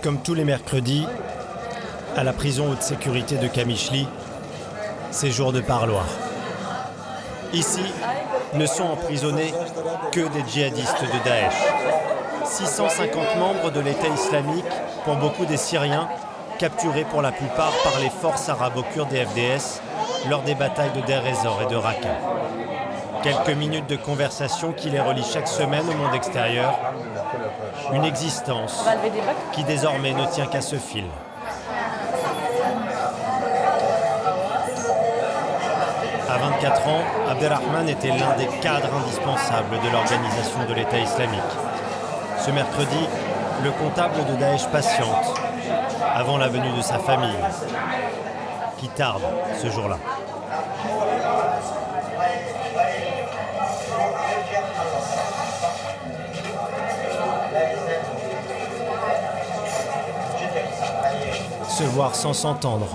Comme tous les mercredis, à la prison haute sécurité de Kamishli, c'est jour de parloir. Ici, ne sont emprisonnés que des djihadistes de Daesh. 650 membres de l'État islamique, pour beaucoup des Syriens, capturés pour la plupart par les forces arabo-kurdes et FDS lors des batailles de Deir ez-Zor et de Raqqa. Quelques minutes de conversation qui les relient chaque semaine au monde extérieur. Une existence qui désormais ne tient qu'à ce fil. À 24 ans, Abderrahman était l'un des cadres indispensables de l'organisation de l'État islamique. Ce mercredi, le comptable de Daesh patiente avant la venue de sa famille, qui tarde ce jour-là. Se voir sans s'entendre.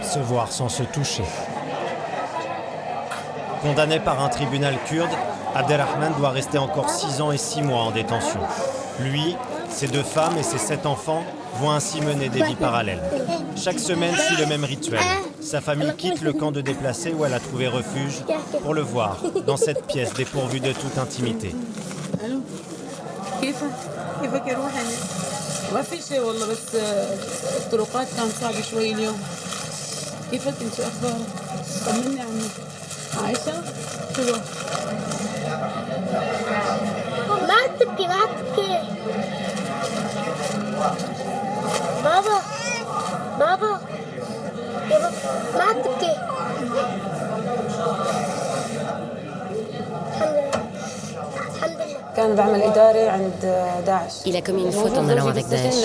Se voir sans se toucher. Condamné par un tribunal kurde, Abderrahman doit rester encore 6 ans et 6 mois en détention. Lui, ses 2 femmes et ses 7 enfants vont ainsi mener des vies parallèles. Chaque semaine suit le même rituel. Sa famille quitte le camp de déplacés où elle a trouvé refuge pour le voir dans cette pièce dépourvue de toute intimité. بابا ما تبكي Il a commis une faute en allant avec Daesh.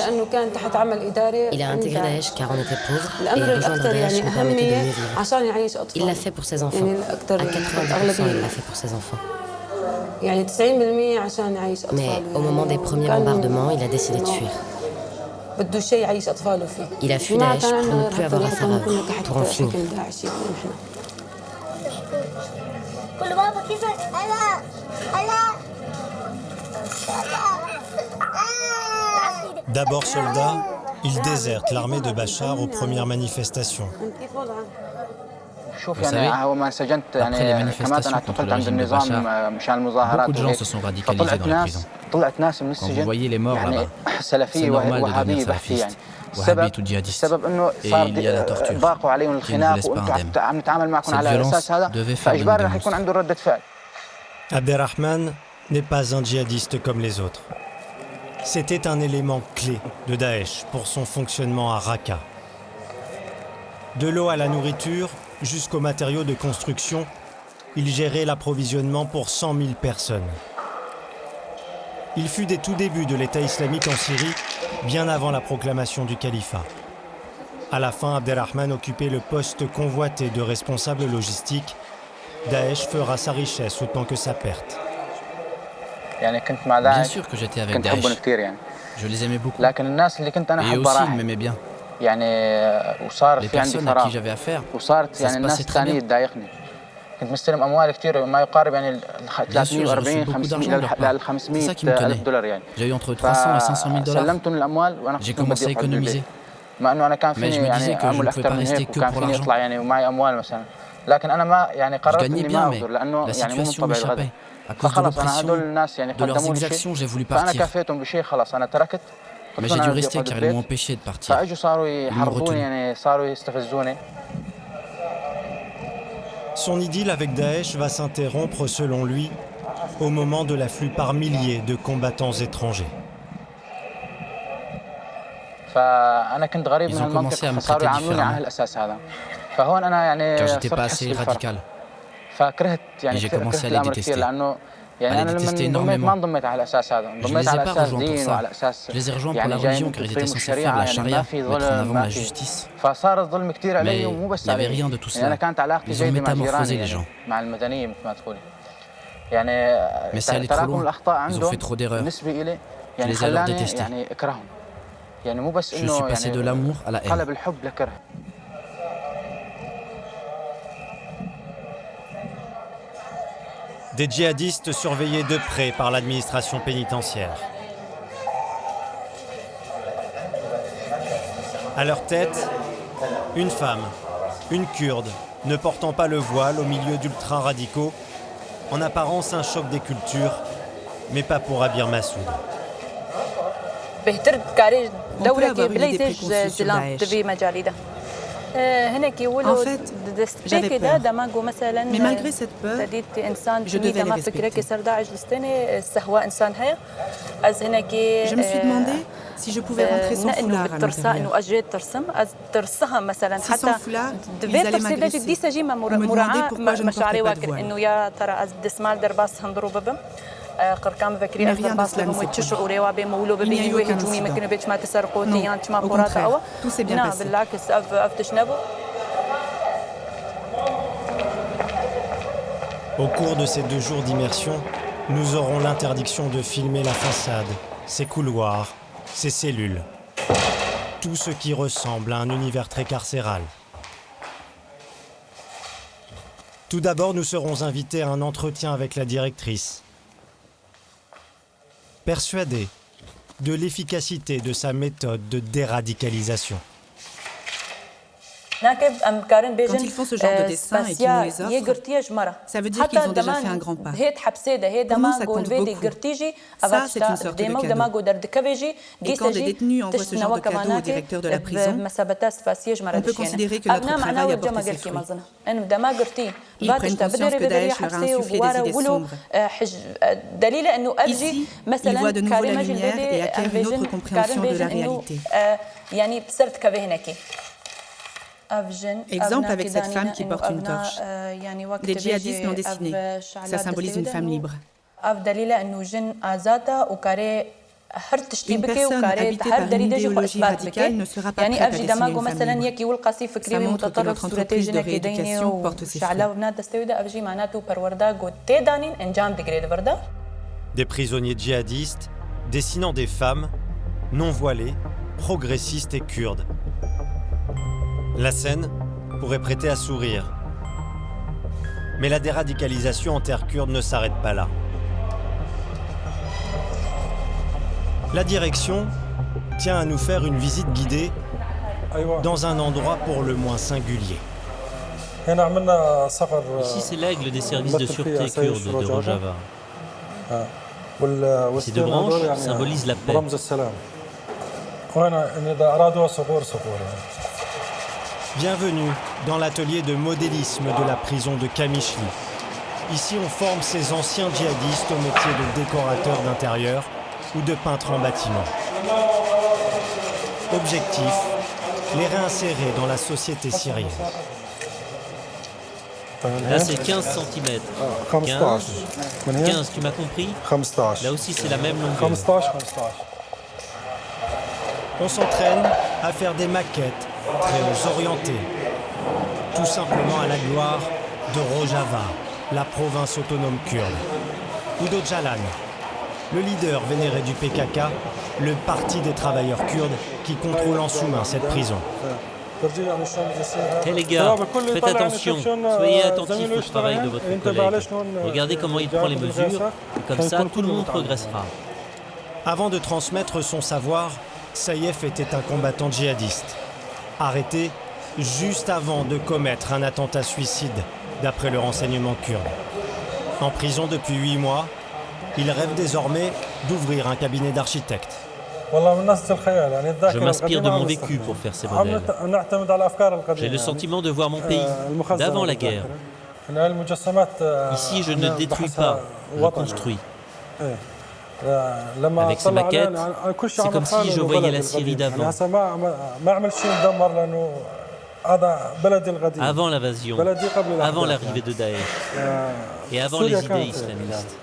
Il a intégré Daesh car on était pauvre et rejoindre Daesh nous permettait de mieux vivre. Il l'a fait pour ses enfants. À 90%, il l'a fait pour ses enfants. Mais au moment des premiers bombardements, il a décidé de fuir. Il a fui Daesh pour ne plus avoir affaire à eux, pour en finir. D'abord soldat, il déserte l'armée de Bachar aux premières manifestations. Vous savez, après les manifestations contre le régime de Bachar, beaucoup de gens se sont radicalisés dans la prison. Quand vous voyez les morts là-bas, c'est normal de devenir salafiste, wahhabite ou djihadiste. Et il y a la torture, qui ne vous laisse pas indemne. Cette violence devait faire de nous des monstres. Abderrahman n'est pas un djihadiste comme les autres. C'était un élément clé de Daesh pour son fonctionnement à Raqqa. De l'eau à la nourriture, jusqu'aux matériaux de construction, il gérait l'approvisionnement pour 100 000 personnes. Il fut des tout débuts de l'État islamique en Syrie, bien avant la proclamation du califat. À la fin, Abderrahman occupait le poste convoité de responsable logistique. Daesh fera sa richesse autant que sa perte. Bien sûr que j'étais avec Daesh. Je les aimais beaucoup. Et aussi, ils m'aimaient bien. Les personnes à qui j'avais affaire, ça se passait très bien. Bien sûr, j'ai reçu beaucoup d'argent de leur part. C'est ça qui me tenait. J'ai eu entre 300 et 500 $. J'ai commencé à économiser. Mais je me disais que je ne pouvais pas rester que pour l'argent. Je gagnais bien, mais la situation m'échappait. À cause de l'oppression, de leurs exactions, j'ai voulu partir. Mais j'ai dû rester car ils m'ont empêché de partir. Ils m'ont retenu. Son idylle avec Daesh va s'interrompre, selon lui, au moment de l'afflux par milliers de combattants étrangers. Ils ont commencé à me traiter différemment, car j'étais pas assez radical. Et j'ai commencé à les détester. À les détester énormément. Je ne les ai pas rejoints pour ça. Je les ai rejoints pour la religion car ils étaient censés faire la charia, mettre en avant la justice. Mais il n'y avait rien de tout cela. Ils ont métamorphosé les gens. Mais ça allait trop loin. Ils ont fait trop d'erreurs. Je les ai alors détestés. Je suis passé de l'amour à la haine. Des djihadistes surveillés de près par l'administration pénitentiaire. À leur tête, une femme, une kurde, ne portant pas le voile au milieu d'ultra-radicaux, en apparence un choc des cultures, mais pas pour Abir Massoud. On peut avoir une idée préconçue sur Daesh. En fait, j'avais peur. Mais malgré cette peur, je devais les respecter. Je me suis demandé si je pouvais rentrer sans foulard à l'intérieur. Si sans foulard, ils allaient m'agresser ou me demander pourquoi je ne portais pas de voile. Mais rien de cela ne s'est produit. Il n'y a eu aucun incident. Non, au contraire, tout s'est bien passé. Au cours de ces 2 jours d'immersion, nous aurons l'interdiction de filmer la façade, ses couloirs, ses cellules. Tout ce qui ressemble à un univers très carcéral. Tout d'abord, nous serons invités à un entretien avec la directrice. Persuadée de l'efficacité de sa méthode de déradicalisation. Quand ils font ce genre de dessin et qu'ils nous les offrent, ça veut dire qu'ils ont déjà fait un grand pas. Pour nous, ça compte beaucoup. Ça, c'est une sorte de cadeau. Et quand des détenus envoient ce genre de cadeau au directeur de la prison, on peut considérer que notre travail a porté ses fruits. Ils prennent conscience que Daesh leur a insufflé des idées sombres. Ici, ils voient de nouveau la lumière et acquièrent une autre compréhension de la réalité. Exemple avec cette femme qui porte une torche. Des djihadistes l'ont dessinée. Ça symbolise une femme libre. Une personne habitée par une idéologie radicale ne sera pas prête à dessiner une femme libre. Ça montre que notre entreprise de rééducation porte ses fruits. Des prisonniers djihadistes dessinant des femmes non voilées, progressistes et kurdes. La scène pourrait prêter à sourire. Mais la déradicalisation en terre kurde ne s'arrête pas là. La direction tient à nous faire une visite guidée dans un endroit pour le moins singulier. Ici, c'est l'aigle des services de sûreté kurdes de Rojava. Ces 2 branches symbolisent la paix. Bienvenue dans l'atelier de modélisme de la prison de Kamishli. Ici, on forme ces anciens djihadistes au métier de décorateur d'intérieur ou de peintre en bâtiment. Objectif, les réinsérer dans la société syrienne. Là, c'est 15 cm. 15, tu m'as compris? Là aussi, c'est la même longueur. On s'entraîne à faire des maquettes très orientées, tout simplement à la gloire de Rojava, la province autonome kurde, ou d'Öcalan, le leader vénéré du PKK, le parti des travailleurs kurdes qui contrôle en sous-main cette prison. Hé les gars, faites attention, soyez attentifs au travail de votre collègue. Regardez comment il prend les mesures, et comme ça, tout le monde progressera. Avant de transmettre son savoir, Saïef était un combattant djihadiste, arrêté juste avant de commettre un attentat suicide, d'après le renseignement kurde. En prison depuis 8 mois, il rêve désormais d'ouvrir un cabinet d'architecte. Je m'inspire de mon vécu pour faire ces modèles. J'ai le sentiment de voir mon pays d'avant la guerre. Ici, je ne détruis pas, je construis. Avec ces maquettes, c'est comme si je voyais la Syrie d'avant. Avant l'invasion, avant l'arrivée de Daesh et avant les idées islamistes.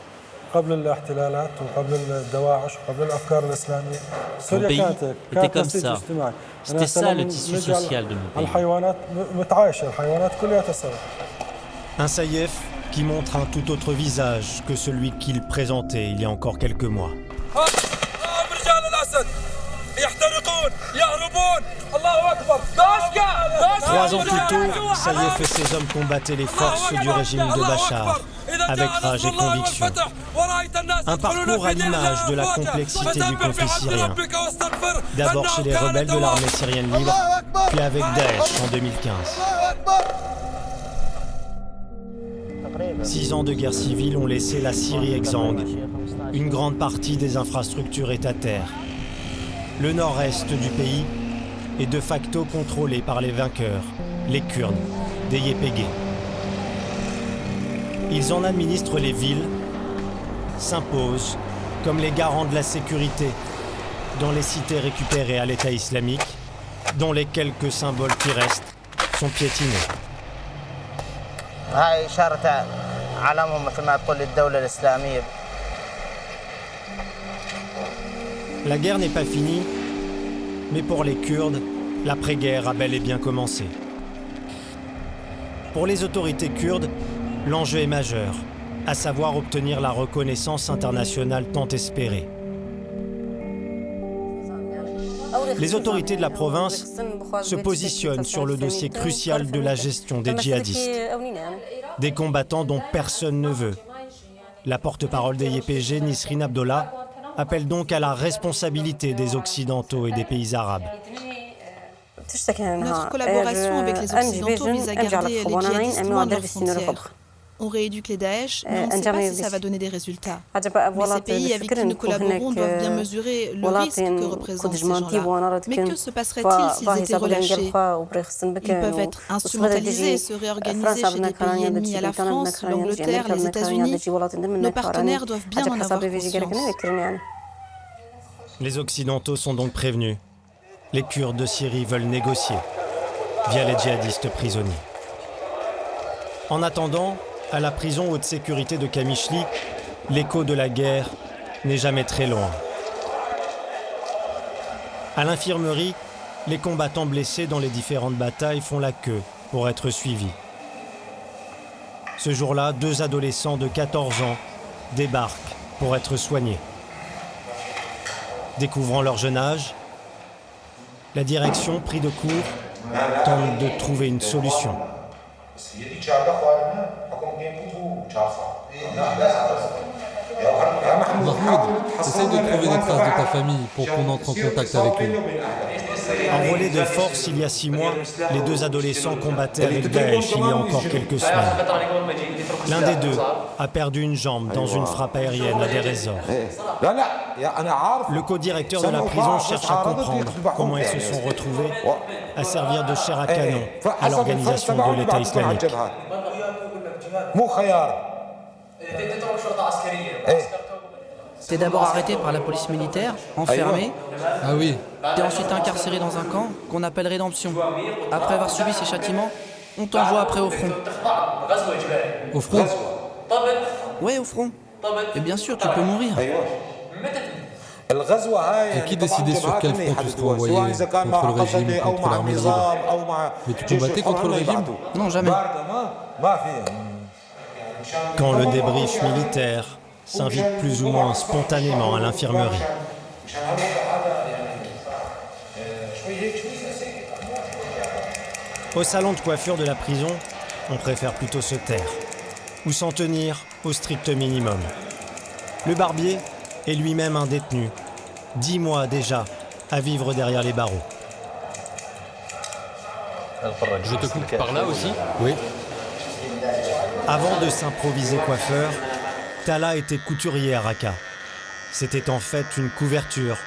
Mon pays était comme ça. C'était ça le tissu social de mon pays. Un Saïef qui montre un tout autre visage que celui qu'il présentait il y a encore quelques mois. 3 ans plus tôt, Saïef et ses hommes combattaient les forces du régime de Bachar. avec rage et conviction. Un parcours à l'image de la complexité du conflit syrien. D'abord chez les rebelles de l'armée syrienne libre, puis avec Daesh en 2015. 6 ans de guerre civile ont laissé la Syrie exsangue. Une grande partie des infrastructures est à terre. Le nord-est du pays est de facto contrôlé par les vainqueurs, les Kurdes, des YPG. Ils en administrent les villes, s'imposent comme les garants de la sécurité dans les cités récupérées à l'État islamique, dont les quelques symboles qui restent sont piétinés. La guerre n'est pas finie, mais pour les Kurdes, l'après-guerre a bel et bien commencé. Pour les autorités kurdes, l'enjeu est majeur, à savoir obtenir la reconnaissance internationale tant espérée. Les autorités de la province se positionnent sur le dossier crucial de la gestion des djihadistes, des combattants dont personne ne veut. La porte-parole des YPG, Nisrine Abdollah, appelle donc à la responsabilité des Occidentaux et des pays arabes. Notre collaboration avec les Occidentaux vise à garder les djihadistes loin de leurs frontières. On rééduque les Daesh, mais on ne sait pas si ça va donner des résultats. Mais ces pays avec qui nous collaborons doivent bien mesurer le risque que représentent ces gens-là. Mais que se passerait-il s'ils étaient relâchés? Ils peuvent être instrumentalisés et se réorganiser chez des pays ennemis à la France, l'Angleterre, les États-Unis. Nos partenaires doivent bien en avoir conscience. Les Occidentaux sont donc prévenus. Les Kurdes de Syrie veulent négocier via les djihadistes prisonniers. En attendant, à la prison haute sécurité de Qamishli, l'écho de la guerre n'est jamais très loin. À l'infirmerie, les combattants blessés dans les différentes batailles font la queue pour être suivis. Ce jour-là, 2 adolescents de 14 ans débarquent pour être soignés. Découvrant leur jeune âge, la direction, pris de court, tente de trouver une solution. Mahmoud, essaye de trouver des traces de ta famille pour qu'on entre en contact avec eux. Enrôlés de force il y a 6 mois, les 2 adolescents combattaient avec Daesh il y a encore quelques semaines. L'un des 2 a perdu une jambe dans une frappe aérienne à Deir ez-Zor. Le co-directeur de la prison cherche à comprendre comment ils se sont retrouvés à servir de chair à canon à l'organisation de l'État islamique. T'es d'abord arrêté par la police militaire, enfermé. Ah oui. T'es ensuite incarcéré dans un camp qu'on appelle Rédemption. Après avoir subi ces châtiments, on t'envoie après au front. Au front? Ouais, au front. Et bien sûr, tu peux mourir. Et qui décidait sur quel front tu serais envoyé? Contre le régime ou contre l'armée libre? Mais tu combattais contre le régime? Non, jamais. Quand le débrief militaire s'invite plus ou moins spontanément à l'infirmerie. Au salon de coiffure de la prison, on préfère plutôt se taire ou s'en tenir au strict minimum. Le barbier est lui-même un détenu, 10 mois déjà à vivre derrière les barreaux. Je te coupe par là aussi? Oui. Avant de s'improviser coiffeur, Talha était couturier à Raqqa. C'était en fait une couverture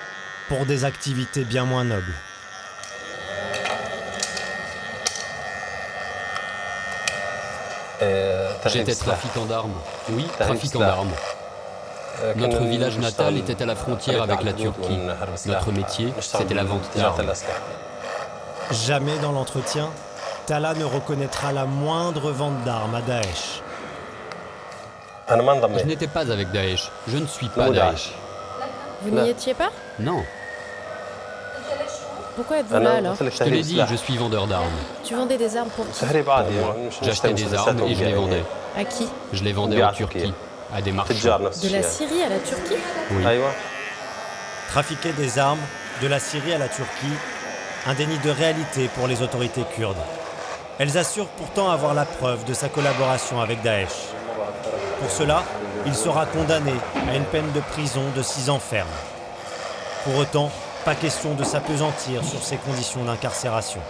pour des activités bien moins nobles. J'étais trafiquant d'armes. Oui, trafiquant d'armes. Notre village natal était à la frontière avec la Turquie. Notre métier, c'était la vente d'armes. Jamais dans l'entretien, Talha ne reconnaîtra la moindre vente d'armes à Daesh. Je n'étais pas avec Daesh. Je ne suis pas Daesh. Vous n'y étiez pas? Non. Pourquoi êtes-vous là alors? Je te l'ai dit, je suis vendeur d'armes. Tu vendais des armes pour qui? J'achetais des armes et je les vendais. À qui? Je les vendais en Turquie, à des marchands. De la Syrie à la Turquie? Oui. Trafiquer des armes de la Syrie à la Turquie, un déni de réalité pour les autorités kurdes. Elles assurent pourtant avoir la preuve de sa collaboration avec Daesh. Pour cela, il sera condamné à une peine de prison de 6 ans ferme. Pour autant, pas question de s'appesantir sur ses conditions d'incarcération.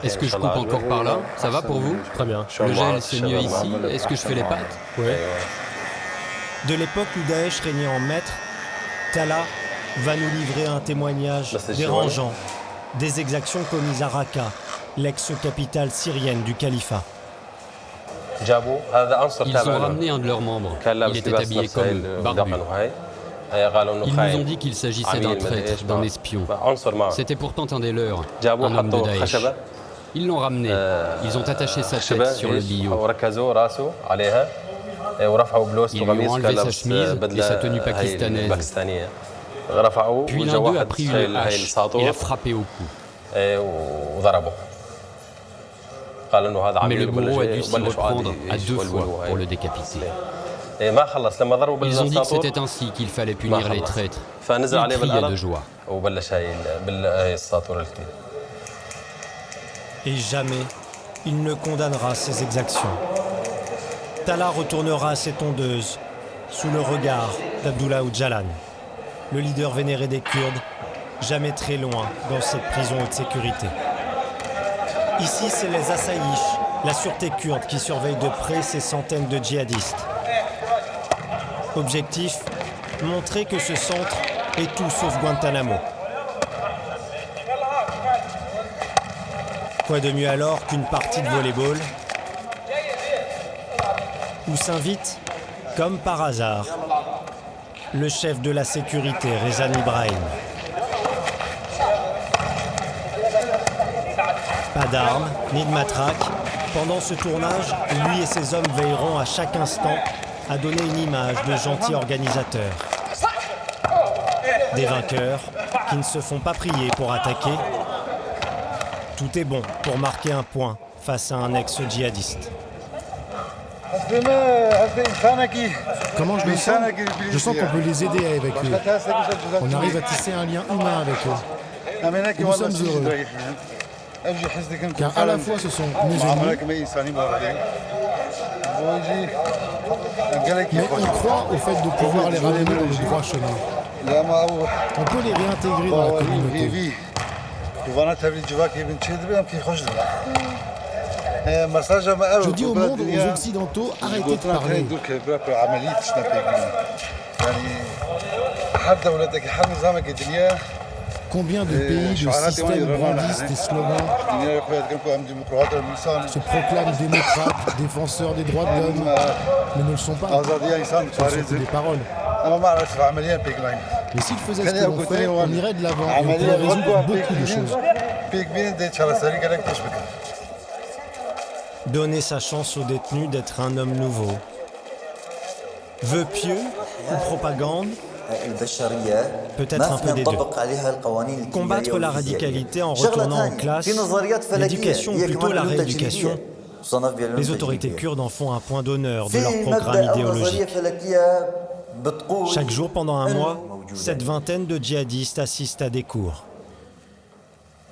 Est-ce que je coupe encore par là? Ça va pour vous? Très bien. Le gel, c'est mieux ici. Est-ce que je fais les pattes? Oui. De l'époque où Daesh régnait en maître, Talha va nous livrer un témoignage dérangeant des exactions commises à Raqqa, l'ex-capitale syrienne du califat. Ils ont ramené un de leurs membres. Il était habillé comme eux, barbu. Ils nous ont dit qu'il s'agissait d'un traître, d'un espion. C'était pourtant un des leurs, un homme de Daesh. Ils l'ont ramené. Ils ont attaché sa tête sur le billot. Ils lui ont enlevé sa chemise et sa tenue pakistanaise. Puis l'un d'eux a pris une hache et l'a frappé au cou. Mais le bourreau a dû s'y reprendre à 2 fois pour le décapiter. Ils ont dit que c'était ainsi qu'il fallait punir les traîtres. Ils criaient de joie. Et jamais il ne condamnera ces exactions. Talha retournera à ses tondeuses sous le regard d'Abdullah Öcalan, le leader vénéré des Kurdes, jamais très loin dans cette prison haute sécurité. Ici, c'est les Assayish, la sûreté kurde, qui surveille de près ces centaines de djihadistes. Objectif, montrer que ce centre est tout sauf Guantanamo. Quoi de mieux alors qu'une partie de volley-ball où s'invite, comme par hasard, le chef de la sécurité, Rezan Ibrahim. Pas d'armes, ni de matraque. Pendant ce tournage, lui et ses hommes veilleront à chaque instant à donner une image de gentils organisateurs. Des vainqueurs qui ne se font pas prier pour attaquer. Tout est bon pour marquer un point face à un ex-djihadiste. Comment je le sens? Je sens qu'on peut les aider avec eux. On arrive à tisser un lien humain avec eux. Et nous sommes heureux. Car à la fois ce sont nos ennemis, mais on croit au fait de pouvoir les ramener dans le droit chemin. On peut les réintégrer dans la communauté. Je dis au monde, aux Occidentaux, arrêtez de parler. Combien de pays, de systèmes brandissent des slogans, se proclament démocrates, défenseurs des droits de l'homme, mais ne le sont pas. Ce ne sont que des paroles. Mais s'ils faisaient ce que l'on fait, on irait de l'avant et on pourrait résoudre beaucoup de choses. Donner sa chance aux détenus d'être un homme nouveau. Vœu pieux ou propagande? Peut-être un peu des deux. Combattre la radicalité en retournant en classe, l'éducation ou plutôt la rééducation, les autorités kurdes en font un point d'honneur de leur programme idéologique. Chaque jour pendant un mois, cette vingtaine de djihadistes assistent à des cours.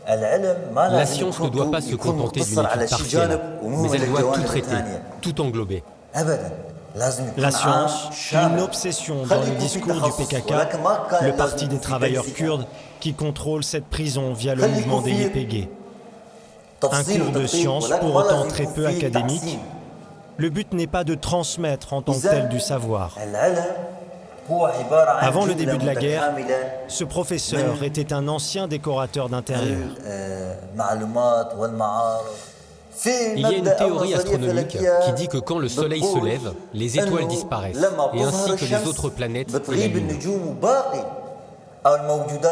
La science ne doit pas se contenter d'une étude partielle, mais elle doit tout traiter, tout englober. La science, une obsession dans le discours du PKK, le parti des travailleurs kurdes qui contrôle cette prison via le mouvement des YPG. Un cours de science pour autant très peu académique. Le but n'est pas de transmettre en tant que tel du savoir. Avant le début de la guerre, ce professeur était un ancien décorateur d'intérieur. Il y a une théorie astronomique qui dit que quand le Soleil se lève, les étoiles disparaissent, et ainsi que les autres planètes et la Lune.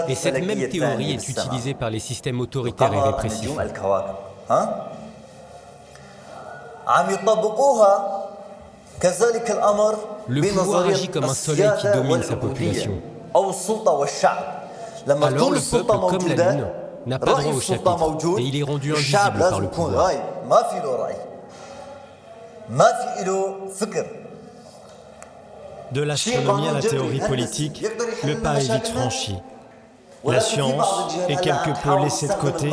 Et cette même théorie est utilisée par les systèmes autoritaires et répressifs. Le pouvoir agit comme un soleil qui domine sa population. Alors le peuple, comme la Lune, n'a pas droit au chapitre, et il est rendu invisible par le pouvoir. De l'astronomie à la théorie politique, le pas est vite franchi. La science est quelque peu laissée de côté.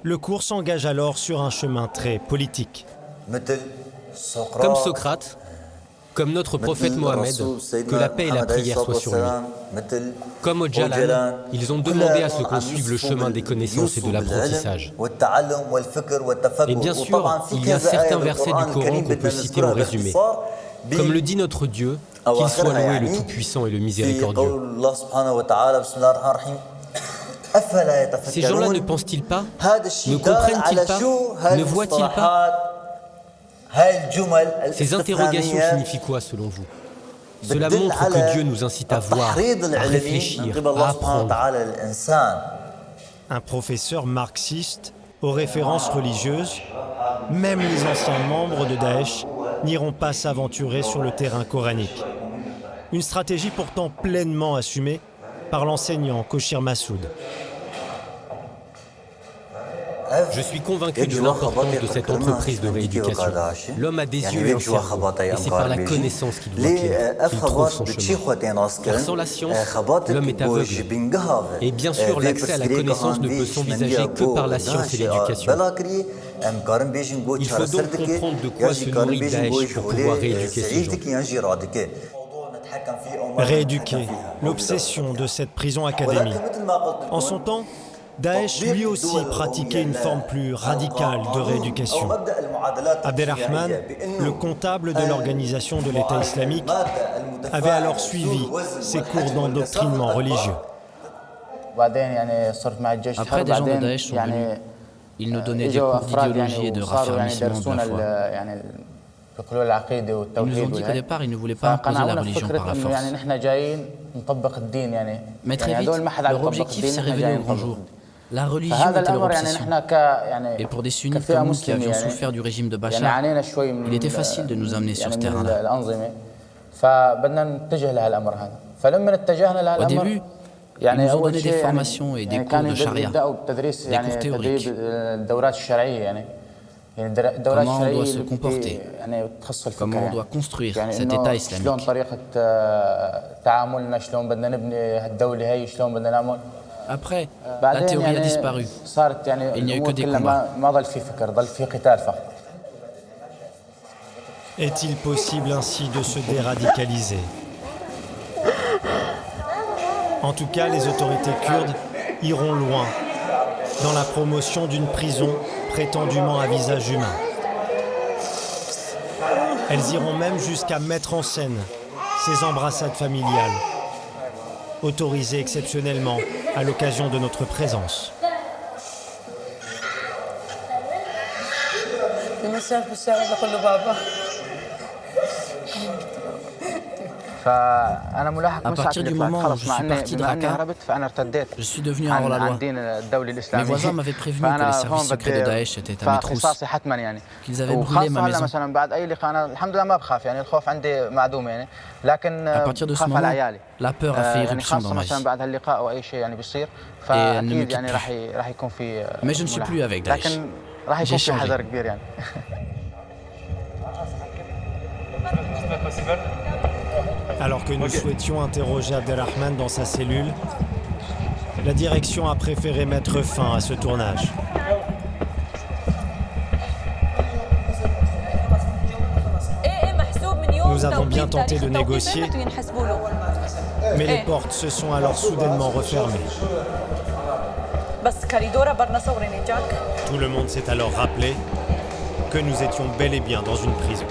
Le cours s'engage alors sur un chemin très politique. Comme Socrate, comme notre prophète Mohammed, que la paix et la prière soient sur lui. Comme Öcalan, ils ont demandé à ce qu'on suive le chemin des connaissances et de l'apprentissage. Et bien sûr, il y a certains versets du Coran qu'on peut citer en résumé. Comme le dit notre Dieu, qu'il soit loué le Tout-Puissant et le Miséricordieux. Ces gens-là ne pensent-ils pas? Ne comprennent-ils pas? Ne voient-ils pas? Ces interrogations signifient quoi selon vous? Cela montre que Dieu nous incite à voir, à réfléchir, à apprendre. Un professeur marxiste aux références religieuses, même les anciens membres de Daesh n'iront pas s'aventurer sur le terrain coranique. Une stratégie pourtant pleinement assumée par l'enseignant Koshir Massoud. Je suis convaincu de l'importance de cette entreprise de rééducation. L'homme a des yeux et un cerveau, et c'est par la connaissance qu'il doit qu'il trouve son chemin. Car sans la science, l'homme est aveugle. Et bien sûr, l'accès à la connaissance ne peut s'envisager que par la science et l'éducation. Il faut donc comprendre de quoi se nourrit Daesh pour pouvoir rééduquer ces gens. Rééduquer, l'obsession de cette prison académie. En son temps, Daesh lui aussi pratiquait une forme plus radicale de rééducation. Abdelrahman, le comptable de l'organisation de l'État islamique, avait alors suivi ces cours d'endoctrinement religieux. Après, des gens de Daesh sont venus. Ils nous donnaient des cours d'idéologie et de raffermissement de la foi. Ils nous ont dit qu'au départ, ils ne voulaient pas imposer la religion par la force. Mais très vite, leur objectif s'est révélé au grand jour. La religion était leur obsession. Et pour des sunnites comme nous qui avions souffert du régime de Bachar, il était facile de nous amener sur ce terrain-là. Au début, ils nous ont donné des formations et des cours de charia, des cours théoriques. Comment on doit se comporter, comment on doit construire cet État islamique. Après, la théorie a disparu. Il n'y a eu que des combats. Est-il possible ainsi de se déradicaliser? En tout cas, les autorités kurdes iront loin dans la promotion d'une prison prétendument à visage humain. Elles iront même jusqu'à mettre en scène ces embrassades familiales, autorisées exceptionnellement à l'occasion de notre présence. À partir du moment où je suis parti de Raqqa, je suis devenu un hors-la-loi. Mes voisins m'avaient prévenu que les services secrets de Daesh étaient à mes trousses, qu'ils avaient brûlé ma maison. À partir de ce moment, la peur a fait irruption dans ma vie. Et elle ne me quitte plus. Mais je ne suis plus avec Daesh. J'ai changé. Alors que nous souhaitions interroger Abdelrahman dans sa cellule, la direction a préféré mettre fin à ce tournage. Nous avons bien tenté de négocier, mais les portes se sont alors soudainement refermées. Tout le monde s'est alors rappelé que nous étions bel et bien dans une prison.